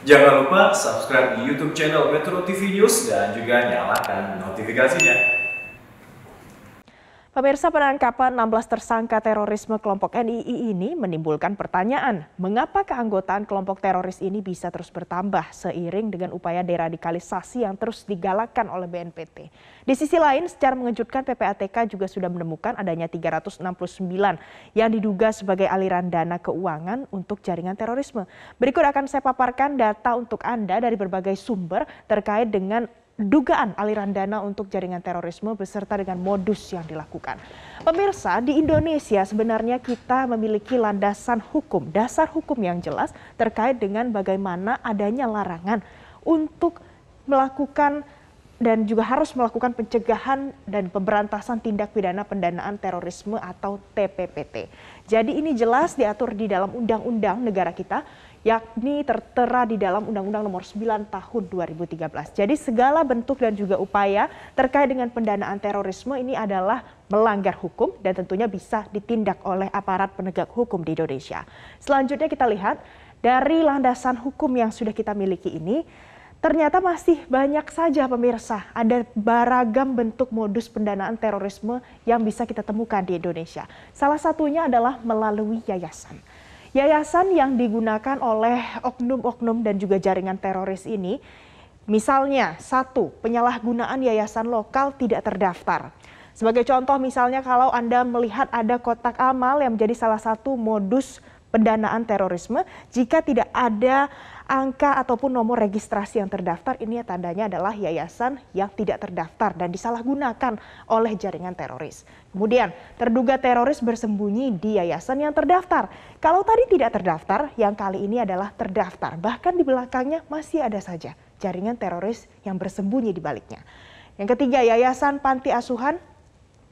Jangan lupa subscribe di YouTube channel Metro TV News dan juga nyalakan notifikasinya. Pemirsa, penangkapan 16 tersangka terorisme kelompok NII ini menimbulkan pertanyaan, mengapa keanggotaan kelompok teroris ini bisa terus bertambah seiring dengan upaya deradikalisasi yang terus digalakkan oleh BNPT. Di sisi lain, secara mengejutkan PPATK juga sudah menemukan adanya 369 yang diduga sebagai aliran dana keuangan untuk jaringan terorisme. Berikut akan saya paparkan data untuk Anda dari berbagai sumber terkait dengan dugaan aliran dana untuk jaringan terorisme beserta dengan modus yang dilakukan. Pemirsa, di Indonesia sebenarnya kita memiliki landasan hukum, dasar hukum yang jelas terkait dengan bagaimana adanya larangan untuk melakukan dan juga harus melakukan pencegahan dan pemberantasan tindak pidana pendanaan terorisme atau TPPT. Jadi ini jelas diatur di dalam undang-undang negara kita, yakni tertera di dalam Undang-Undang Nomor 9 Tahun 2013. Jadi segala bentuk dan juga upaya terkait dengan pendanaan terorisme ini adalah melanggar hukum dan tentunya bisa ditindak oleh aparat penegak hukum di Indonesia. Selanjutnya kita lihat dari landasan hukum yang sudah kita miliki ini, ternyata masih banyak saja pemirsa, ada beragam bentuk modus pendanaan terorisme yang bisa kita temukan di Indonesia. Salah satunya adalah melalui yayasan. Yayasan yang digunakan oleh oknum-oknum dan juga jaringan teroris ini, misalnya satu, penyalahgunaan yayasan lokal tidak terdaftar. Sebagai contoh misalnya kalau Anda melihat ada kotak amal yang menjadi salah satu modus pendanaan terorisme, jika tidak ada angka ataupun nomor registrasi yang terdaftar, ini tandanya adalah yayasan yang tidak terdaftar dan disalahgunakan oleh jaringan teroris. Kemudian, terduga teroris bersembunyi di yayasan yang terdaftar. Kalau tadi tidak terdaftar, yang kali ini adalah terdaftar. Bahkan di belakangnya masih ada saja jaringan teroris yang bersembunyi di baliknya. Yang ketiga, yayasan panti asuhan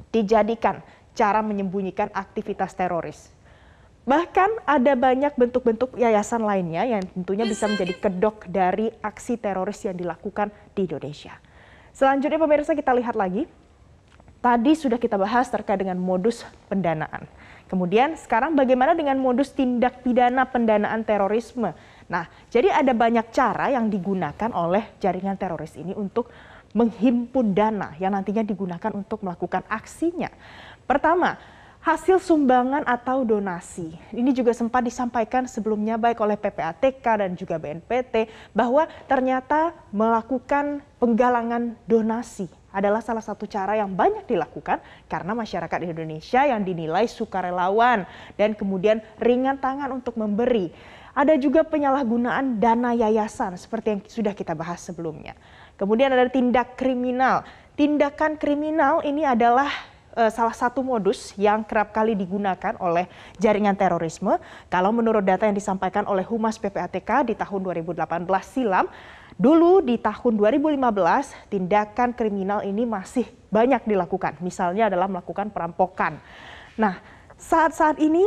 dijadikan cara menyembunyikan aktivitas teroris. Bahkan ada banyak bentuk-bentuk yayasan lainnya yang tentunya bisa menjadi kedok dari aksi teroris yang dilakukan di Indonesia. Selanjutnya pemirsa, kita lihat lagi. Tadi sudah kita bahas terkait dengan modus pendanaan. Kemudian sekarang bagaimana dengan modus tindak pidana pendanaan terorisme? Nah, jadi ada banyak cara yang digunakan oleh jaringan teroris ini untuk menghimpun dana yang nantinya digunakan untuk melakukan aksinya. Pertama, hasil sumbangan atau donasi. Ini juga sempat disampaikan sebelumnya baik oleh PPATK dan juga BNPT bahwa ternyata melakukan penggalangan donasi adalah salah satu cara yang banyak dilakukan karena masyarakat Indonesia yang dinilai sukarelawan dan kemudian ringan tangan untuk memberi. Ada juga penyalahgunaan dana yayasan seperti yang sudah kita bahas sebelumnya. Kemudian ada tindak kriminal. Tindakan kriminal ini adalah salah satu modus yang kerap kali digunakan oleh jaringan terorisme. Kalau menurut data yang disampaikan oleh Humas PPATK di tahun 2018 silam, dulu di tahun 2015 tindakan kriminal ini masih banyak dilakukan. Misalnya adalah melakukan perampokan. Nah, saat-saat ini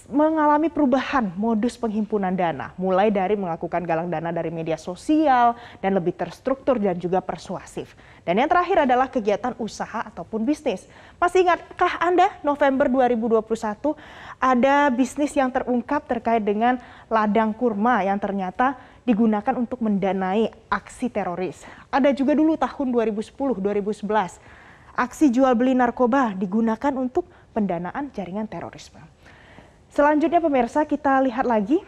mengalami perubahan modus penghimpunan dana, mulai dari melakukan galang dana dari media sosial dan lebih terstruktur dan juga persuasif. Dan yang terakhir adalah kegiatan usaha ataupun bisnis. Masih ingatkah Anda November 2021 ada bisnis yang terungkap terkait dengan ladang kurma yang ternyata digunakan untuk mendanai aksi teroris. Ada juga dulu tahun 2010-2011 aksi jual beli narkoba digunakan untuk pendanaan jaringan terorisme. Selanjutnya pemirsa, kita lihat lagi.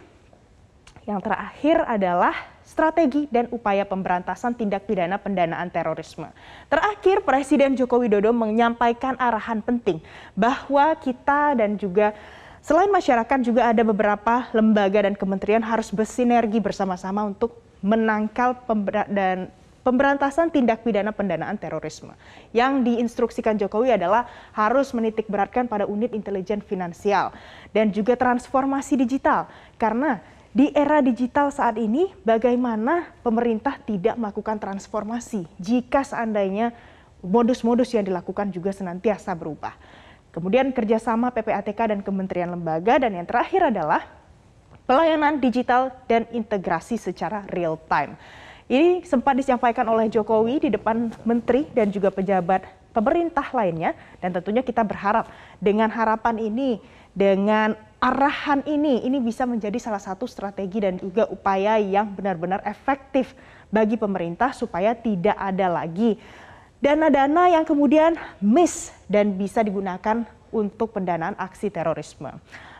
Yang terakhir adalah strategi dan upaya pemberantasan tindak pidana pendanaan terorisme. Terakhir, Presiden Joko Widodo menyampaikan arahan penting bahwa kita dan juga selain masyarakat juga ada beberapa lembaga dan kementerian harus bersinergi bersama-sama untuk menangkal pemberantasan tindak pidana pendanaan terorisme. Yang diinstruksikan Jokowi adalah harus menitik beratkan pada unit intelijen finansial dan juga transformasi digital. Karena di era digital saat ini bagaimana pemerintah tidak melakukan transformasi jika seandainya modus-modus yang dilakukan juga senantiasa berubah. Kemudian kerjasama PPATK dan kementerian lembaga, dan yang terakhir adalah pelayanan digital dan integrasi secara real time. Ini sempat disampaikan oleh Jokowi di depan menteri dan juga pejabat pemerintah lainnya, dan tentunya kita berharap dengan harapan ini, dengan arahan ini bisa menjadi salah satu strategi dan juga upaya yang benar-benar efektif bagi pemerintah supaya tidak ada lagi dana-dana yang kemudian miss dan bisa digunakan untuk pendanaan aksi terorisme.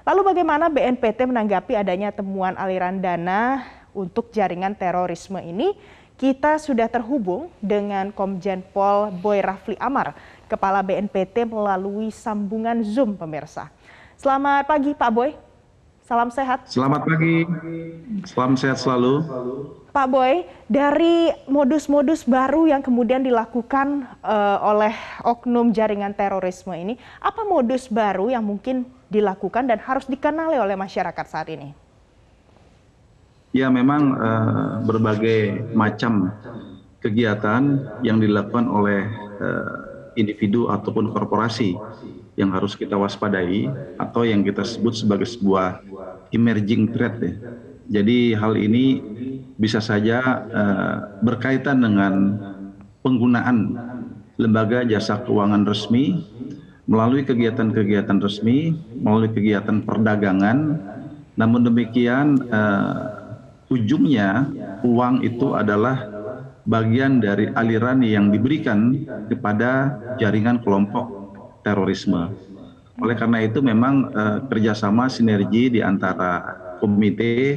Lalu bagaimana BNPT menanggapi adanya temuan aliran dana untuk jaringan terorisme ini? Kita sudah terhubung dengan Komjen Pol Boy Rafli Amar, Kepala BNPT melalui sambungan Zoom pemirsa. Selamat pagi Pak Boy, salam sehat. Selamat pagi, salam sehat selalu. Pak Boy, dari modus-modus baru yang kemudian dilakukan oleh oknum jaringan terorisme ini, apa modus baru yang mungkin dilakukan dan harus dikenali oleh masyarakat saat ini? Ya, memang berbagai macam kegiatan yang dilakukan oleh individu ataupun korporasi yang harus kita waspadai atau yang kita sebut sebagai sebuah emerging threat ya. Jadi hal ini bisa saja berkaitan dengan penggunaan lembaga jasa keuangan resmi melalui kegiatan-kegiatan resmi, melalui kegiatan perdagangan. Namun demikian ujungnya uang itu adalah bagian dari aliran yang diberikan kepada jaringan kelompok terorisme. Oleh karena itu memang kerjasama sinergi di antara Komite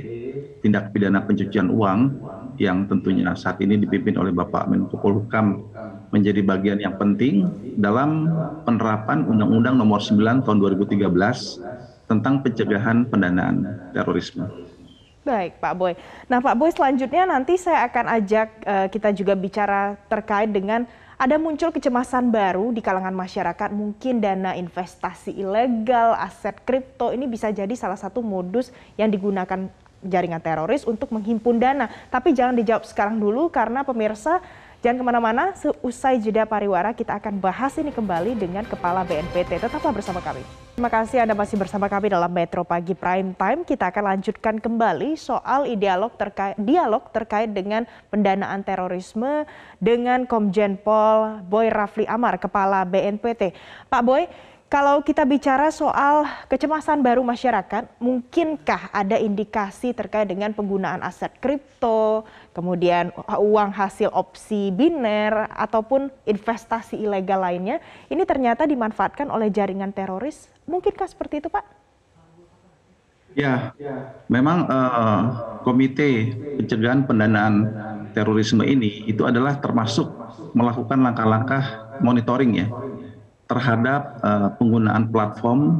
Tindak Pidana Pencucian Uang yang tentunya saat ini dipimpin oleh Bapak Menko Polhukam menjadi bagian yang penting dalam penerapan Undang-Undang Nomor 9 Tahun 2013 tentang pencegahan pendanaan terorisme. Baik Pak Boy. Nah Pak Boy, selanjutnya nanti saya akan ajak kita juga bicara terkait dengan ada muncul kecemasan baru di kalangan masyarakat, mungkin dana investasi ilegal, aset kripto ini bisa jadi salah satu modus yang digunakan jaringan teroris untuk menghimpun dana. Tapi jangan dijawab sekarang dulu karena pemirsa jangan kemana-mana, seusai jeda pariwara kita akan bahas ini kembali dengan Kepala BNPT. Tetaplah bersama kami. Terima kasih Anda masih bersama kami dalam Metro Pagi Prime Time. Kita akan lanjutkan kembali soal dialog terkait dengan pendanaan terorisme dengan Komjen Pol Boy Rafli Amar, Kepala BNPT. Pak Boy, kalau kita bicara soal kecemasan baru masyarakat, mungkinkah ada indikasi terkait dengan penggunaan aset kripto, kemudian uang hasil opsi biner, ataupun investasi ilegal lainnya, ini ternyata dimanfaatkan oleh jaringan teroris? Mungkinkah seperti itu, Pak? Ya, memang Komite Pencegahan Pendanaan Terorisme ini itu adalah termasuk melakukan langkah-langkah monitoring ya terhadap penggunaan platform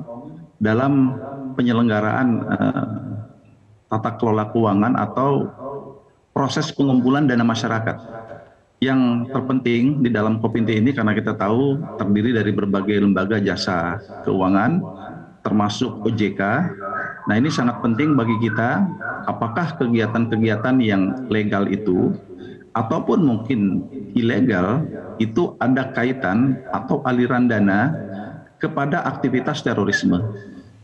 dalam penyelenggaraan tata kelola keuangan atau proses pengumpulan dana masyarakat. Yang terpenting di dalam Komite ini karena kita tahu terdiri dari berbagai lembaga jasa keuangan termasuk OJK. Nah ini sangat penting bagi kita apakah kegiatan-kegiatan yang legal itu ataupun mungkin ilegal itu ada kaitan atau aliran dana kepada aktivitas terorisme.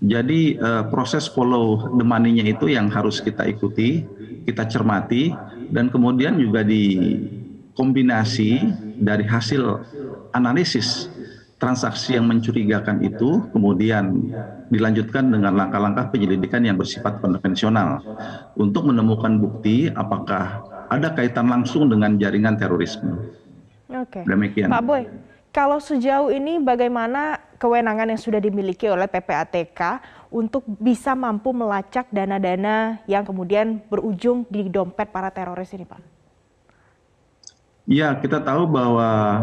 Jadi proses follow the money-nya itu yang harus kita ikuti, kita cermati, dan kemudian juga dikombinasi dari hasil analisis transaksi yang mencurigakan itu, kemudian dilanjutkan dengan langkah-langkah penyelidikan yang bersifat konvensional untuk menemukan bukti apakah ada kaitan langsung dengan jaringan terorisme. Oke. Demikian. Pak Boy, kalau sejauh ini bagaimana kewenangan yang sudah dimiliki oleh PPATK untuk bisa mampu melacak dana-dana yang kemudian berujung di dompet para teroris ini, Pak? Ya, kita tahu bahwa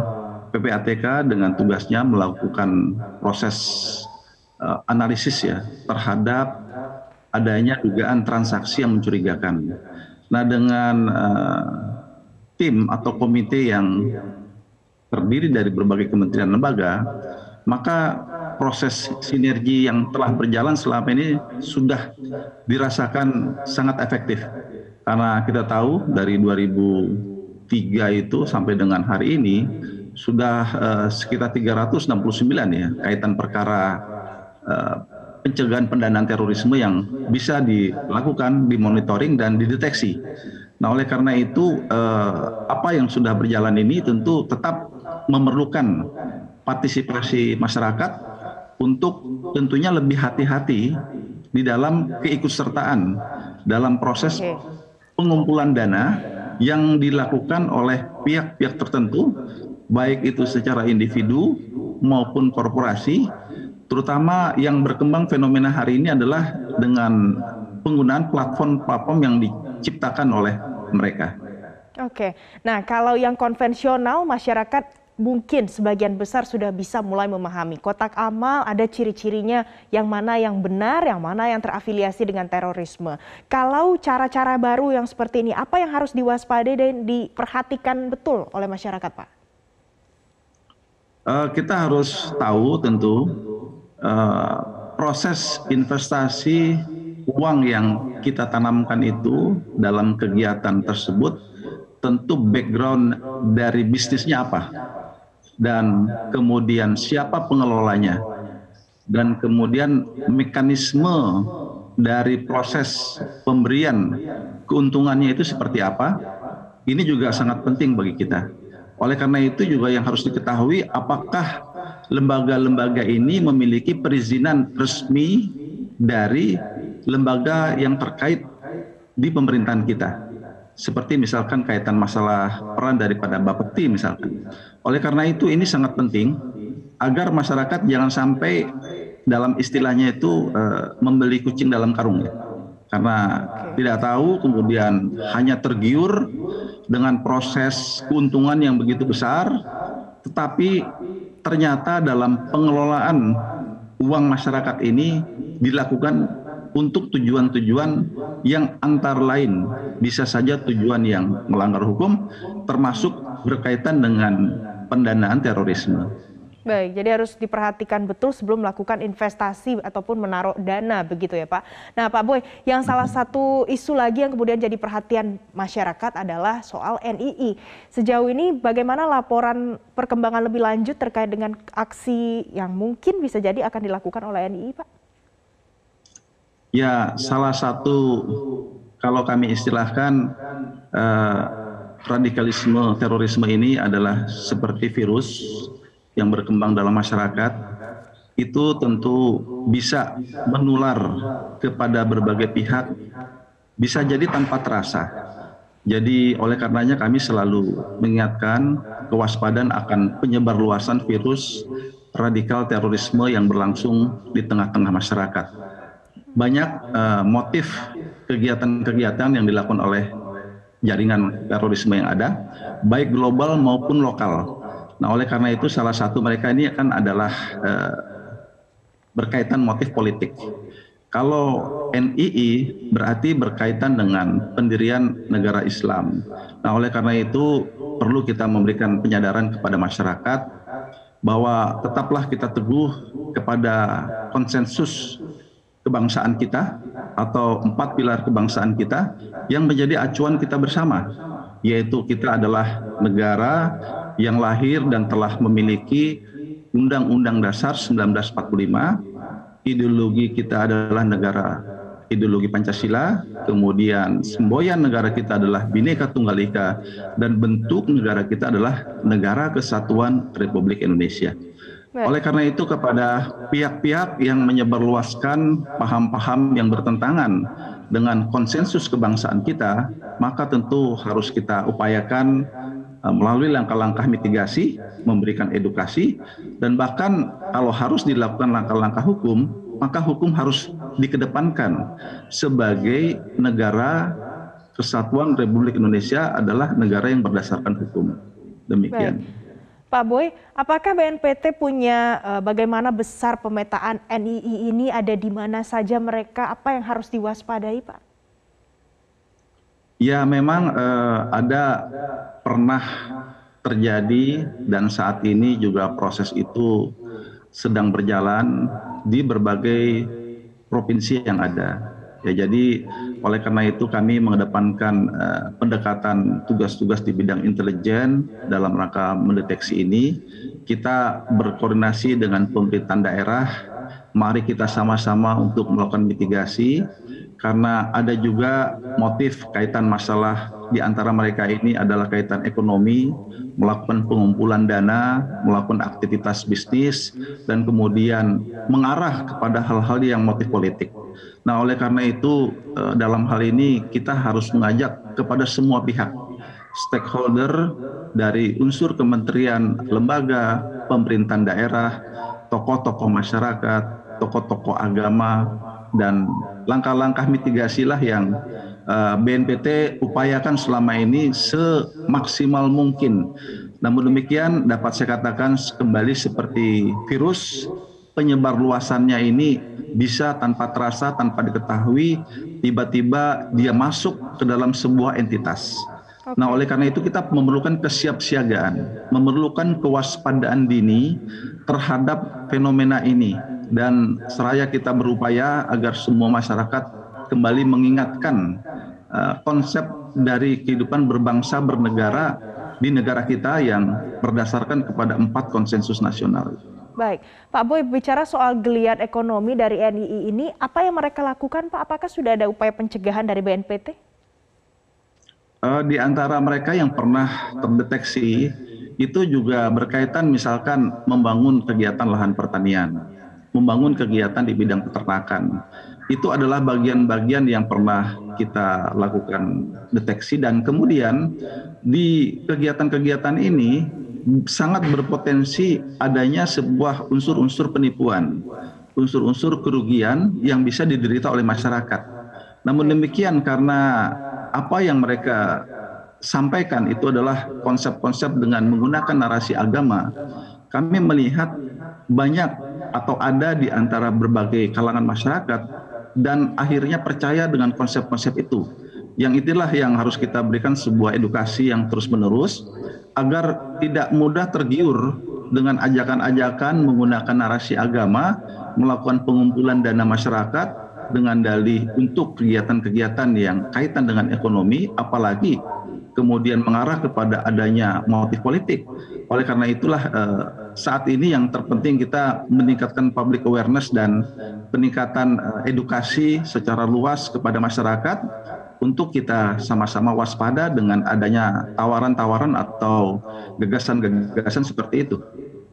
PPATK dengan tugasnya melakukan proses analisis ya terhadap adanya dugaan transaksi yang mencurigakan. Nah, dengan tim atau komite yang terdiri dari berbagai kementerian lembaga, maka proses sinergi yang telah berjalan selama ini sudah dirasakan sangat efektif. Karena kita tahu dari 2003 itu sampai dengan hari ini sudah sekitar 369 ya kaitan perkara pencegahan pendanaan terorisme yang bisa dilakukan, dimonitoring dan dideteksi. Nah, oleh karena itu apa yang sudah berjalan ini tentu tetap memerlukan partisipasi masyarakat untuk tentunya lebih hati-hati di dalam keikutsertaan dalam proses pengumpulan dana yang dilakukan oleh pihak-pihak tertentu, baik itu secara individu maupun korporasi, terutama yang berkembang fenomena hari ini adalah dengan penggunaan platform-platform yang diciptakan oleh mereka. Oke, nah kalau yang konvensional masyarakat mungkin sebagian besar sudah bisa mulai memahami kotak amal ada ciri-cirinya yang mana yang benar, yang mana yang terafiliasi dengan terorisme. Kalau cara-cara baru yang seperti ini, apa yang harus diwaspadai dan diperhatikan betul oleh masyarakat, Pak? Kita harus tahu tentu proses investasi uang yang kita tanamkan itu dalam kegiatan tersebut tentu background dari bisnisnya apa, dan kemudian siapa pengelolanya, dan kemudian mekanisme dari proses pemberian keuntungannya itu seperti apa. Ini juga sangat penting bagi kita. Oleh karena itu juga yang harus diketahui apakah lembaga-lembaga ini memiliki perizinan resmi dari lembaga yang terkait di pemerintahan kita. Seperti misalkan kaitan masalah peran daripada Bapepti misalkan. Oleh karena itu ini sangat penting agar masyarakat jangan sampai dalam istilahnya itu membeli kucing dalam karung ya. Karena tidak tahu kemudian hanya tergiur dengan proses keuntungan yang begitu besar, tetapi ternyata dalam pengelolaan uang masyarakat ini dilakukan untuk tujuan-tujuan yang antara lain bisa saja tujuan yang melanggar hukum, termasuk berkaitan dengan pendanaan terorisme. Baik, jadi harus diperhatikan betul sebelum melakukan investasi ataupun menaruh dana begitu ya Pak. Nah Pak Boy, yang salah satu isu lagi yang kemudian jadi perhatian masyarakat adalah soal NII. Sejauh ini bagaimana laporan perkembangan lebih lanjut terkait dengan aksi yang mungkin bisa jadi akan dilakukan oleh NII Pak? Ya, salah satu kalau kami istilahkan radikalisme terorisme ini adalah seperti virus yang berkembang dalam masyarakat, itu tentu bisa menular kepada berbagai pihak, bisa jadi tanpa terasa. Jadi oleh karenanya kami selalu mengingatkan kewaspadaan akan penyebarluasan virus radikal terorisme yang berlangsung di tengah-tengah masyarakat. Banyak motif kegiatan-kegiatan yang dilakukan oleh jaringan terorisme yang ada, baik global maupun lokal. Nah, oleh karena itu salah satu mereka ini kan adalah berkaitan motif politik. Kalau NII berarti berkaitan dengan pendirian negara Islam. Nah, oleh karena itu perlu kita memberikan penyadaran kepada masyarakat bahwa tetaplah kita teguh kepada konsensus kebangsaan kita atau 4 pilar kebangsaan kita yang menjadi acuan kita bersama, yaitu kita adalah negara yang lahir dan telah memiliki Undang-Undang Dasar 1945, ideologi kita adalah negara ideologi Pancasila, kemudian semboyan negara kita adalah Bhinneka Tunggal Ika, dan bentuk negara kita adalah Negara Kesatuan Republik Indonesia. Oleh karena itu kepada pihak-pihak yang menyebarluaskan paham-paham yang bertentangan dengan konsensus kebangsaan kita, maka tentu harus kita upayakan melalui langkah-langkah mitigasi, memberikan edukasi, dan bahkan kalau harus dilakukan langkah-langkah hukum, maka hukum harus dikedepankan sebagai negara Kesatuan Republik Indonesia adalah negara yang berdasarkan hukum. Demikian. Baik. Pak Boy, apakah BNPT punya bagaimana besar pemetaan NII ini, ada di mana saja mereka, apa yang harus diwaspadai Pak? Ya memang ada pernah terjadi dan saat ini juga proses itu sedang berjalan di berbagai provinsi yang ada. Ya, jadi oleh karena itu kami mengedepankan pendekatan tugas-tugas di bidang intelijen dalam rangka mendeteksi ini. Kita berkoordinasi dengan pemerintahan daerah, mari kita sama-sama untuk melakukan mitigasi, karena ada juga motif kaitan masalah di antara mereka ini adalah kaitan ekonomi, melakukan pengumpulan dana, melakukan aktivitas bisnis, dan kemudian mengarah kepada hal-hal yang motif politik. Nah, oleh karena itu dalam hal ini kita harus mengajak kepada semua pihak, stakeholder dari unsur kementerian, lembaga, pemerintahan daerah, tokoh-tokoh masyarakat, tokoh-tokoh agama, dan langkah-langkah mitigasi lah yang BNPT upayakan selama ini semaksimal mungkin. Namun demikian dapat saya katakan kembali seperti virus, penyebar luasannya ini bisa tanpa terasa, tanpa diketahui, tiba-tiba dia masuk ke dalam sebuah entitas. Nah, oleh karena itu kita memerlukan kesiapsiagaan, memerlukan kewaspadaan dini terhadap fenomena ini. Dan seraya kita berupaya agar semua masyarakat kembali mengingatkan konsep dari kehidupan berbangsa bernegara di negara kita yang berdasarkan kepada 4 konsensus nasional. Baik, Pak Boy, bicara soal geliat ekonomi dari NII ini, apa yang mereka lakukan, Pak? Apakah sudah ada upaya pencegahan dari BNPT? Di antara mereka yang pernah terdeteksi itu juga berkaitan misalkan membangun kegiatan lahan pertanian, membangun kegiatan di bidang peternakan. Itu adalah bagian-bagian yang pernah kita lakukan deteksi, dan kemudian di kegiatan-kegiatan ini sangat berpotensi adanya sebuah unsur-unsur penipuan, unsur-unsur kerugian yang bisa diderita oleh masyarakat. Namun demikian, karena apa yang mereka sampaikan itu adalah konsep-konsep dengan menggunakan narasi agama, kami melihat banyak atau ada di antara berbagai kalangan masyarakat dan akhirnya percaya dengan konsep-konsep itu. Yang itulah yang harus kita berikan sebuah edukasi yang terus-menerus agar tidak mudah tergiur dengan ajakan-ajakan menggunakan narasi agama, melakukan pengumpulan dana masyarakat dengan dalih untuk kegiatan-kegiatan yang kaitan dengan ekonomi, apalagi kemudian mengarah kepada adanya motif politik. Oleh karena itulah saat ini yang terpenting kita meningkatkan public awareness dan peningkatan edukasi secara luas kepada masyarakat untuk kita sama-sama waspada dengan adanya tawaran-tawaran atau gagasan-gagasan seperti itu.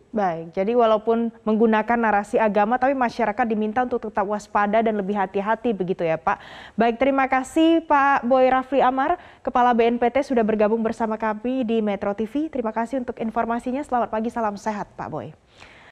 Baik, jadi walaupun menggunakan narasi agama, tapi masyarakat diminta untuk tetap waspada dan lebih hati-hati begitu ya Pak. Baik, terima kasih Pak Boy Rafli Amar, Kepala BNPT sudah bergabung bersama kami di Metro TV. Terima kasih untuk informasinya, selamat pagi, salam sehat Pak Boy.